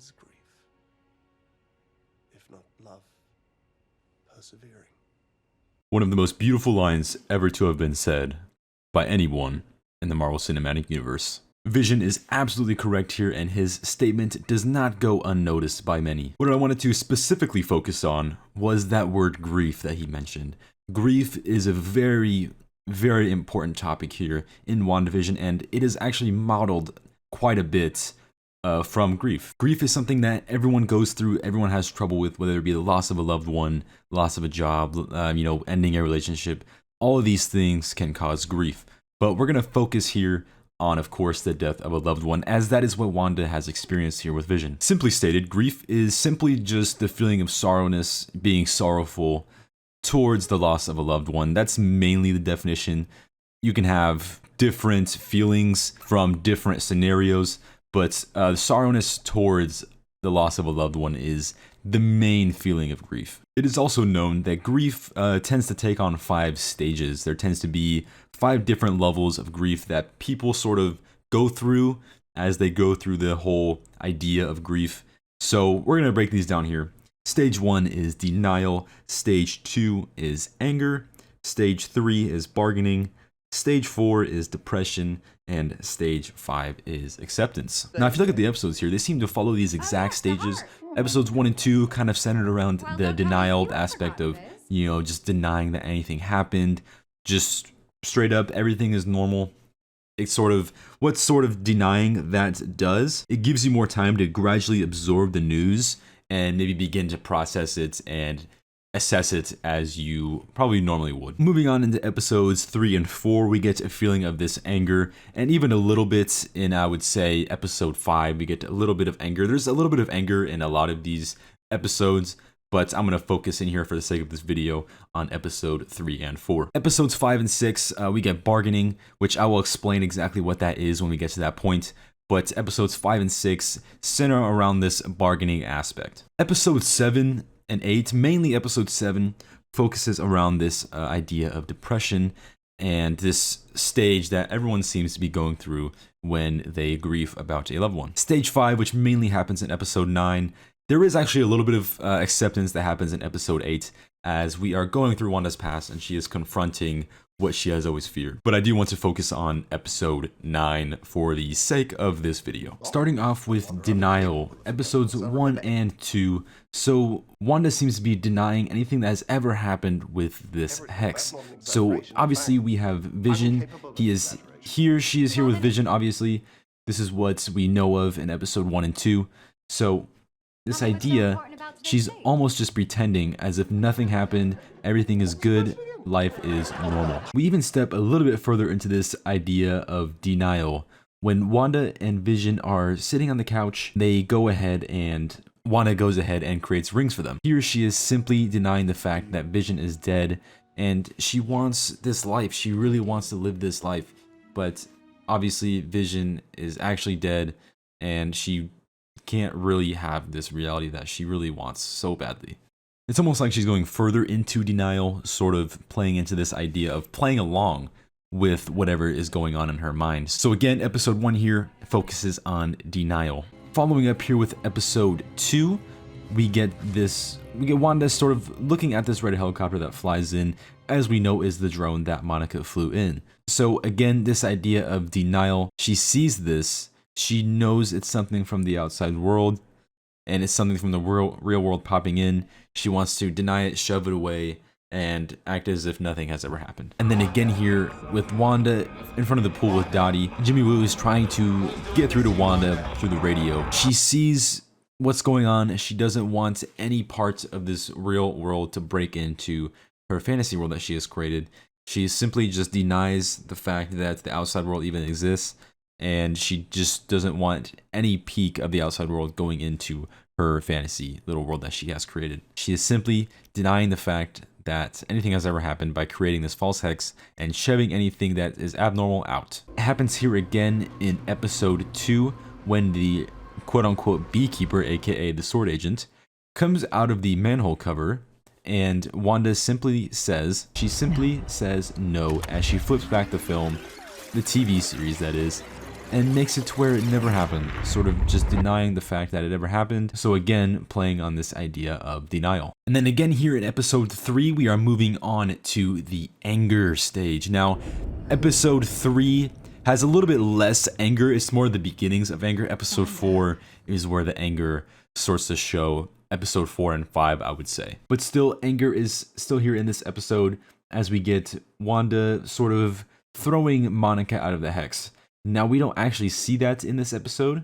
is grief, if not love, persevering? One of the most beautiful lines ever to have been said by anyone in the Marvel Cinematic Universe. Vision is absolutely correct here, and his statement does not go unnoticed by many. What I wanted to specifically focus on was that word grief that he mentioned. Grief is a very, very important topic here in WandaVision, and it is actually modeled quite a bit from grief. Grief is something that everyone goes through, everyone has trouble with, whether it be the loss of a loved one, loss of a job, ending a relationship. All of these things can cause grief. But we're going to focus here on, of course, the death of a loved one, as that is what Wanda has experienced here with Vision. Simply stated, grief is simply just the feeling of sorrowness, being sorrowful towards the loss of a loved one. That's mainly the definition. You can have different feelings from different scenarios, but sorrowness towards the loss of a loved one is the main feeling of grief. It is also known that grief tends to take on 5 stages. There tends to be 5 different levels of grief that people sort of go through as they go through the whole idea of grief. So we're going to break these down here. Stage 1 is denial. Stage 2 is anger. Stage 3 is bargaining. Stage 4 is depression. And stage 5 is acceptance. Now, if you look at the episodes here, they seem to follow these exact stages. Episodes 1 and 2 kind of centered around the denial aspect of, just denying that anything happened. Just straight up, everything is normal. It's what sort of denying that does. It gives you more time to gradually absorb the news and maybe begin to process it and assess it as you probably normally would. Moving on into episodes 3 and 4, we get a feeling of this anger, and even a little bit in, I would say, episode 5, we get a little bit of anger. There's a little bit of anger in a lot of these episodes, but I'm going to focus in here for the sake of this video on episode 3 and 4. Episodes 5 and 6, we get bargaining, which I will explain exactly what that is when we get to that point. But episodes 5 and 6 center around this bargaining aspect. Episode 7 and 8, mainly episode 7, focuses around this idea of depression and this stage that everyone seems to be going through when they grieve about a loved one. Stage 5, which mainly happens in episode 9, there is actually a little bit of acceptance that happens in episode 8, as we are going through Wanda's past and she is confronting what she has always feared. But I do want to focus on episode 9 for the sake of this video. Starting off with denial, episodes 1 and 2. So Wanda seems to be denying anything that has ever happened with this hex. So obviously we have Vision. He is here, she is here with Vision, obviously. This is what we know of in episode 1 and 2. So this idea, she's almost just pretending as if nothing happened, everything is good, life is normal. We even step a little bit further into this idea of denial. When Wanda and Vision are sitting on the couch, they go ahead and Wanda goes ahead and creates rings for them. Here she is simply denying the fact that Vision is dead and she wants this life. She really wants to live this life. But obviously Vision is actually dead and she can't really have this reality that she really wants so badly. It's almost like she's going further into denial, sort of playing into this idea of playing along with whatever is going on in her mind. So again, episode 1 here focuses on denial. Following up here with episode 2, we get Wanda sort of looking at this red helicopter that flies in, as we know is the drone that Monica flew in. So again, this idea of denial, she sees this, she knows it's something from the outside world, and it's something from the real world popping in. She wants to deny it, shove it away, and act as if nothing has ever happened. And then again here with Wanda in front of the pool with Dottie, Jimmy Woo is trying to get through to Wanda through the radio. She sees what's going on. She doesn't want any part of this real world to break into her fantasy world that she has created. She simply just denies the fact that the outside world even exists, and she just doesn't want any peek of the outside world going into her fantasy little world that she has created. She is simply denying the fact that anything has ever happened by creating this false hex and shoving anything that is abnormal out. It happens here again in episode 2 when the quote-unquote beekeeper, aka the sword agent, comes out of the manhole cover, and Wanda simply says no as she flips back the film, the TV series that is, and makes it to where it never happened, sort of just denying the fact that it ever happened. So again, playing on this idea of denial. And then again here in episode 3, we are moving on to the anger stage. Now, episode 3 has a little bit less anger. It's more the beginnings of anger. Episode 4 is where the anger starts to show. Episode 4 and 5, I would say. But still, anger is still here in this episode as we get Wanda sort of throwing Monica out of the hex. Now, we don't actually see that in this episode,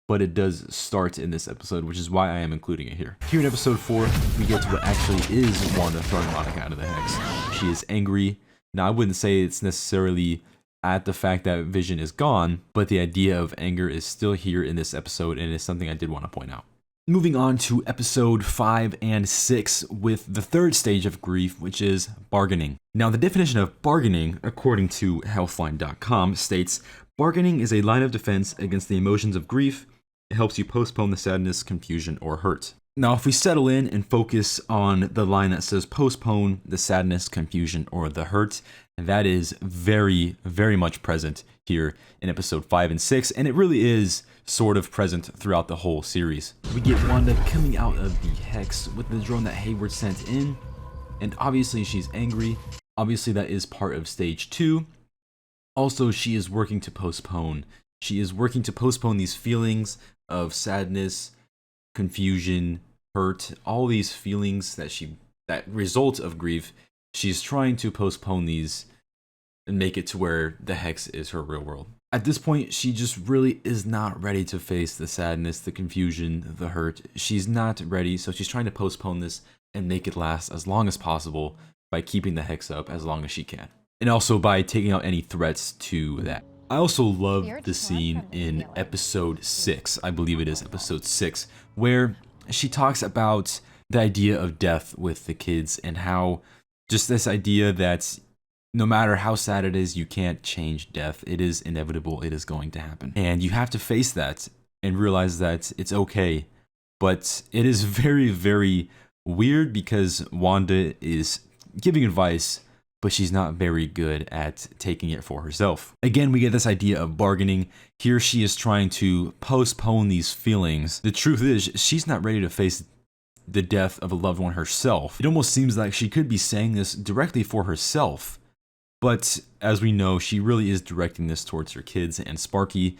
but it does start in this episode, which is why I am including it here. Here in episode 4, we get to what actually is Wanda throwing Monica out of the hex. She is angry. Now, I wouldn't say it's necessarily at the fact that Vision is gone, but the idea of anger is still here in this episode, and it's something I did want to point out. Moving on to episode 5 and 6 with the third stage of grief, which is bargaining. Now, the definition of bargaining, according to healthline.com, states, bargaining is a line of defense against the emotions of grief. It helps you postpone the sadness, confusion, or hurt. Now, if we settle in and focus on the line that says postpone the sadness, confusion, or the hurt, that is very, very much present here in episode 5 and 6, and it really is sort of present throughout the whole series. We get Wanda coming out of the hex with the drone that Hayward sent in, and obviously she's angry. Obviously that is part of stage 2. Also, she is working to postpone. She is working to postpone these feelings of sadness, confusion, hurt, all these feelings that result of grief. She's trying to postpone these and make it to where the hex is her real world. At this point, she just really is not ready to face the sadness, the confusion, the hurt. She's not ready, so she's trying to postpone this and make it last as long as possible by keeping the hex up as long as she can. And also by taking out any threats to that. I also love the scene in episode 6, I believe it is episode 6, where she talks about the idea of death with the kids and how just this idea that no matter how sad it is, you can't change death. It is inevitable. It is going to happen. And you have to face that and realize that it's okay. But it is very, very weird because Wanda is giving advice, but she's not very good at taking it for herself. Again, we get this idea of bargaining. Here she is trying to postpone these feelings. The truth is, she's not ready to face the death of a loved one herself. It almost seems like she could be saying this directly for herself. But as we know, she really is directing this towards her kids and Sparky,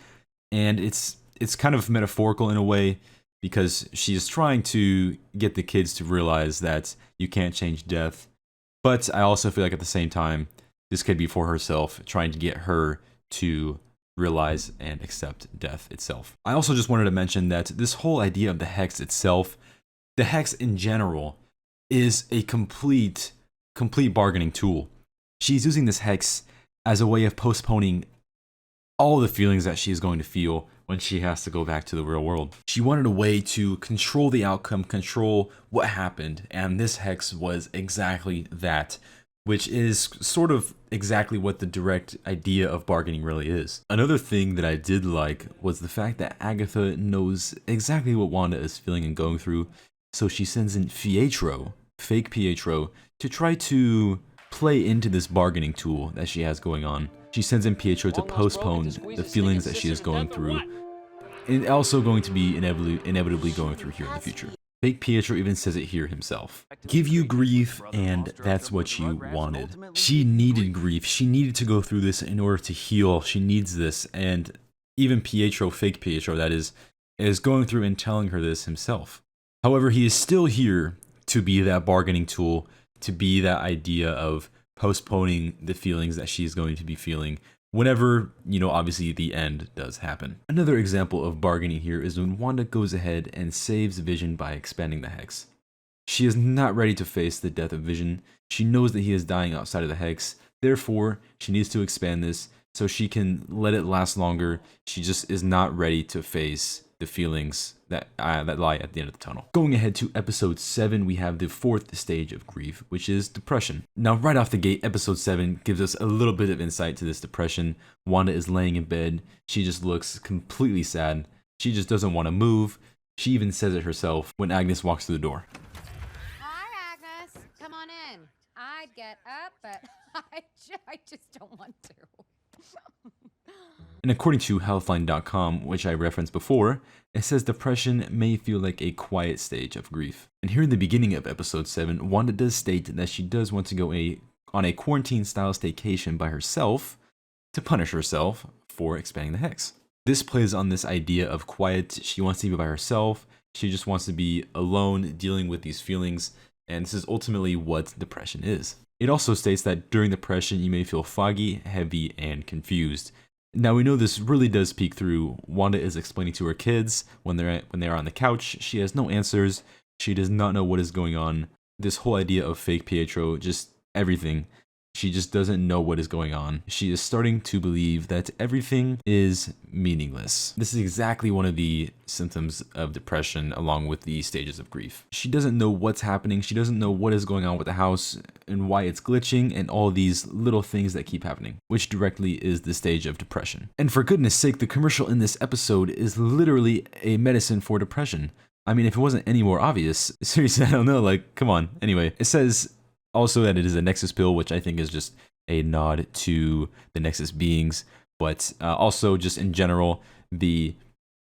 and it's kind of metaphorical in a way because she is trying to get the kids to realize that you can't change death. But I also feel like at the same time, this could be for herself, trying to get her to realize and accept death itself. I also just wanted to mention that this whole idea of the hex itself, the hex in general, is a complete bargaining tool. She's using this hex as a way of postponing all the feelings that she is going to feel when she has to go back to the real world. She wanted a way to control the outcome, control what happened, and this hex was exactly that, which is sort of exactly what the direct idea of bargaining really is. Another thing that I did like was the fact that Agatha knows exactly what Wanda is feeling and going through, so she sends in Pietro, fake Pietro, to try to play into this bargaining tool that she has going on. She sends in Pietro to postpone the feelings that she is going through, and also going to be inevitably going through here in the future. Fake Pietro even says it here himself. Give you grief, and that's what you wanted. She needed grief. She needed to go through this in order to heal. She needs this, and even Pietro, fake Pietro that is going through and telling her this himself. However, he is still here to be that bargaining tool, to be that idea of postponing the feelings that she's going to be feeling whenever, obviously the end does happen. Another example of bargaining here is when Wanda goes ahead and saves Vision by expanding the hex. She is not ready to face the death of Vision. She knows that he is dying outside of the hex. Therefore, she needs to expand this so she can let it last longer. She just is not ready to face the feelings that lie at the end of the tunnel. Going ahead to episode 7, we have the fourth stage of grief, which is depression. Now, right off the gate, episode 7 gives us a little bit of insight to this depression. Wanda is laying in bed. She just looks completely sad. She just doesn't want to move. She even says it herself when Agnes walks through the door. Hi, Agnes. Come on in. I'd get up, but I just don't want to. And according to healthline.com, which I referenced before, it says depression may feel like a quiet stage of grief. And here in the beginning of episode 7, Wanda does state that she does want to go on a quarantine-style staycation by herself to punish herself for expanding the hex. This plays on this idea of quiet. She wants to be by herself. She just wants to be alone, dealing with these feelings. And this is ultimately what depression is. It also states that during depression, you may feel foggy, heavy, and confused. Now we know this really does peek through. Wanda is explaining to her kids when they're on the couch. She has no answers. She does not know what is going on. This whole idea of fake Pietro, just everything. She just doesn't know what is going on. She is starting to believe that everything is meaningless. This is exactly one of the symptoms of depression along with the stages of grief. She doesn't know what's happening. She doesn't know what is going on with the house and why it's glitching and all these little things that keep happening, which directly is the stage of depression. And for goodness sake, the commercial in this episode is literally a medicine for depression. I mean, if it wasn't any more obvious, seriously, I don't know, like, come on. Anyway, it says also that it is a Nexus pill, which I think is just a nod to the Nexus beings, but also just in general, the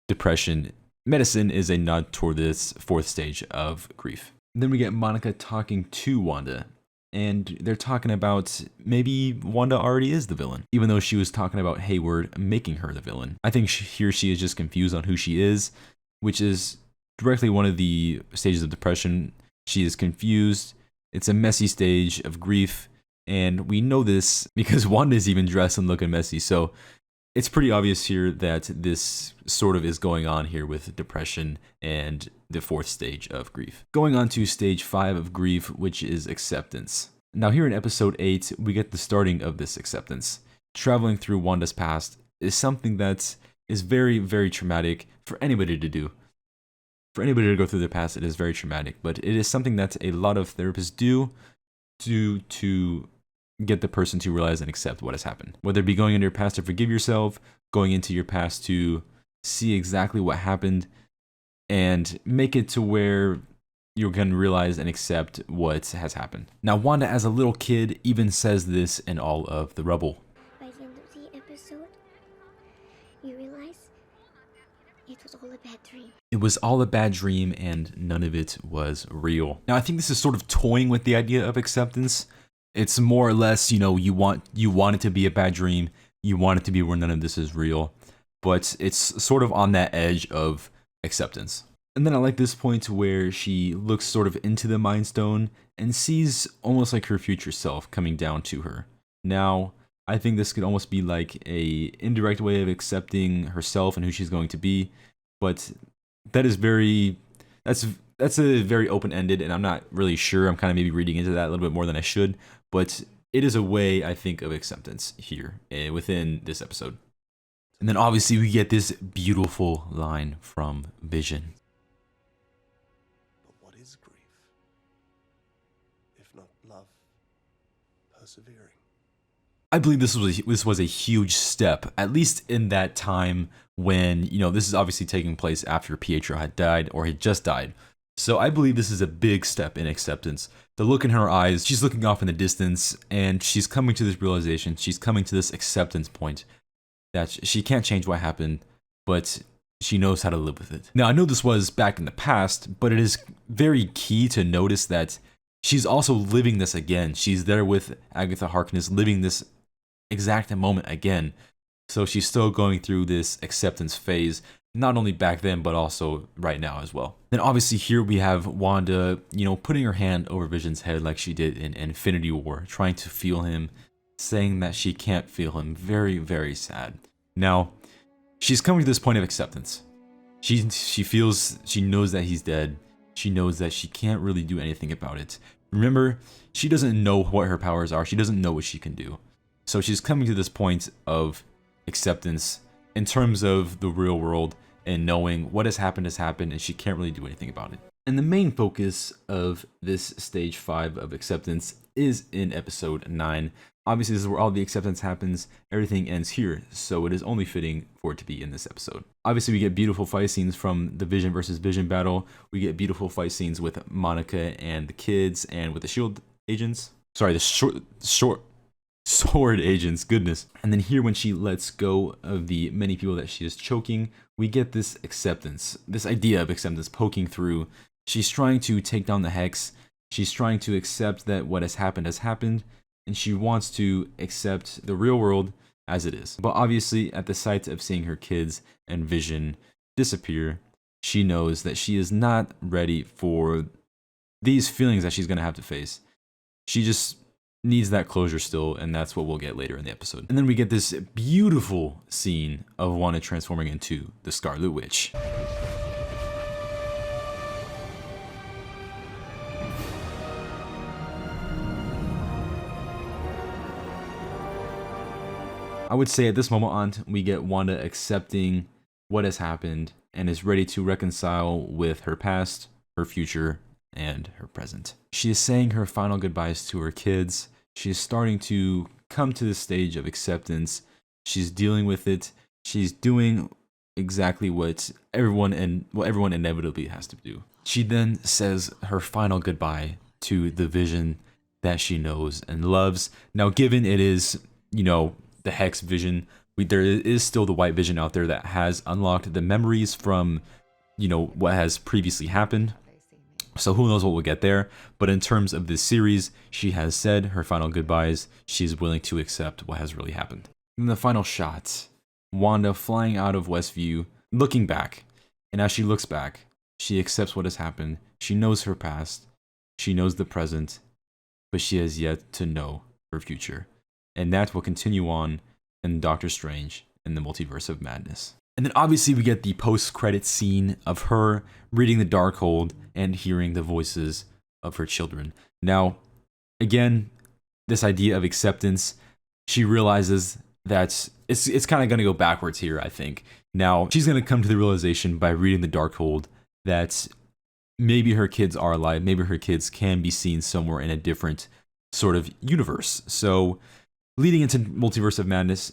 depression medicine is a nod toward this fourth stage of grief. Then we get Monica talking to Wanda, and they're talking about maybe Wanda already is the villain, even though she was talking about Hayward making her the villain. I think here she is just confused on who she is, which is directly one of the stages of depression. She is confused. It's a messy stage of grief, and we know this because Wanda is even dressed and looking messy, so it's pretty obvious here that this sort of is going on here with depression and the fourth stage of grief. Going on to stage 5 of grief, which is acceptance. Now here in episode 8, we get the starting of this acceptance. Traveling through Wanda's past is something that is very, very traumatic for anybody to do. For anybody to go through their past, it is very traumatic, but it is something that a lot of therapists do to get the person to realize and accept what has happened. Whether it be going into your past to forgive yourself, going into your past to see exactly what happened, and make it to where you can realize and accept what has happened. Now, Wanda, as a little kid, even says this in all of The Rebel. By the end of the episode, you realize it was all a bad dream. It was all a bad dream and none of it was real. Now, I think this is sort of toying with the idea of acceptance. It's more or less, you want it to be a bad dream. You want it to be where none of this is real. But it's sort of on that edge of acceptance. And then I like this point where she looks sort of into the Mind Stone and sees almost like her future self coming down to her. Now, I think this could almost be like a indirect way of accepting herself and who she's going to be. But that is that's a very open-ended, and I'm not really sure. I'm kind of maybe reading into that a little bit more than I should, but it is a way, I think, of acceptance here within this episode. And then obviously we get this beautiful line from Vision. But what is grief, if not love persevering? I believe this was a huge step, at least in that time when, this is obviously taking place after Pietro had died or had just died. So I believe this is a big step in acceptance. The look in her eyes, she's looking off in the distance and she's coming to this realization, she's coming to this acceptance point that she can't change what happened, but she knows how to live with it. Now, I know this was back in the past, but it is very key to notice that she's also living this again. She's there with Agatha Harkness, living this exact moment again. So she's still going through this acceptance phase, not only back then, but also right now as well. Then obviously here we have Wanda, putting her hand over Vision's head like she did in Infinity War, trying to feel him, saying that she can't feel him. Very, very sad. Now, she's coming to this point of acceptance. She knows that he's dead. She knows that she can't really do anything about it. Remember, she doesn't know what her powers are. She doesn't know what she can do. So she's coming to this point of acceptance in terms of the real world and knowing what has happened and she can't really do anything about it. And the main focus of this stage 5 of acceptance is in episode 9. Obviously, this is where all the acceptance happens. Everything ends here, so it is only fitting for it to be in this episode. Obviously, we get beautiful fight scenes from the Vision versus Vision battle. We get beautiful fight scenes with Monica and the kids and with the SHIELD agents. Sorry, the short sword agents, goodness. And then here, when she lets go of the many people that she is choking, we get this acceptance, this idea of acceptance poking through. She's trying to take down the Hex. She's trying to accept that what has happened, and she wants to accept the real world as it is. But obviously, at the sight of seeing her kids and Vision disappear, she knows that she is not ready for these feelings that she's going to have to face. She just needs that closure still, and that's what we'll get later in the episode. And then we get this beautiful scene of Wanda transforming into the Scarlet Witch. I would say at this moment on, we get Wanda accepting what has happened and is ready to reconcile with her past, her future, and her present. She is saying her final goodbyes to her kids. She is starting to come to the stage of acceptance. She's dealing with it. She's doing exactly what everyone inevitably has to do. She then says her final goodbye to the Vision that she knows and loves. Now, given it is, the Hex Vision, there is still the White Vision out there that has unlocked the memories from, what has previously happened. So who knows what we'll get there. But in terms of this series, she has said her final goodbyes. She's willing to accept what has really happened. In the final shot, Wanda flying out of Westview, looking back. And as she looks back, she accepts what has happened. She knows her past. She knows the present. But she has yet to know her future. And that will continue on in Doctor Strange in the Multiverse of Madness. And then obviously we get the post-credit scene of her reading the Darkhold and hearing the voices of her children. Now, again, this idea of acceptance, she realizes that it's kind of going to go backwards here, I think. Now, she's going to come to the realization by reading the Darkhold that maybe her kids are alive, maybe her kids can be seen somewhere in a different sort of universe. So, leading into Multiverse of Madness,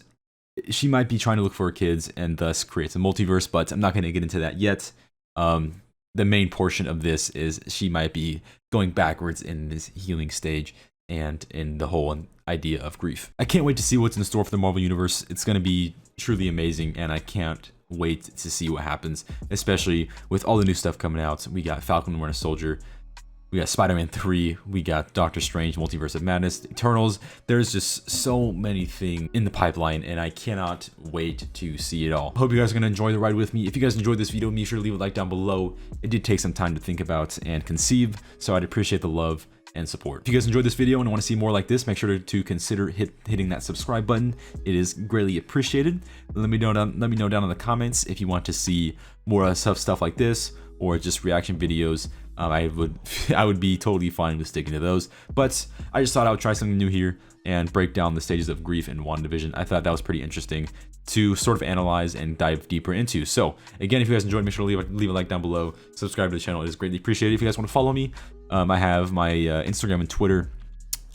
she might be trying to look for her kids and thus creates a multiverse, but I'm not going to get into that yet. The main portion of this is she might be going backwards in this healing stage and in the whole idea of grief. I can't wait to see what's in store for the Marvel Universe. It's going to be truly amazing, and I can't wait to see what happens, especially with all the new stuff coming out. We got Falcon and Winter Soldier. We got Spider-Man 3, we got Doctor Strange, Multiverse of Madness, Eternals. There's just so many things in the pipeline, and I cannot wait to see it all. Hope you guys are going to enjoy the ride with me. If you guys enjoyed this video, be sure to leave a like down below. It did take some time to think about and conceive, so I'd appreciate the love and support. If you guys enjoyed this video and want to see more like this, make sure to consider hitting that subscribe button. It is greatly appreciated. Let me know down in the comments if you want to see more stuff like this, or just reaction videos. I would be totally fine with sticking to those, but I just thought I would try something new here and break down the stages of grief in WandaVision. I thought that was pretty interesting to sort of analyze and dive deeper into. So again, if you guys enjoyed, make sure to leave a like down below, subscribe to the channel. It is greatly appreciated. If you guys want to follow me, I have my Instagram and Twitter.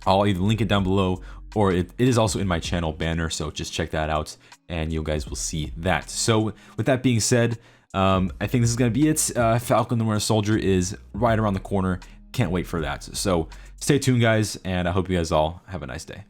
I'll either link it down below, or it is also in my channel banner, so just check that out and you guys will see that. So with that being said, I think this is going to be it. Falcon the Winter Soldier is right around the corner. Can't wait for that. So stay tuned, guys, and I hope you guys all have a nice day.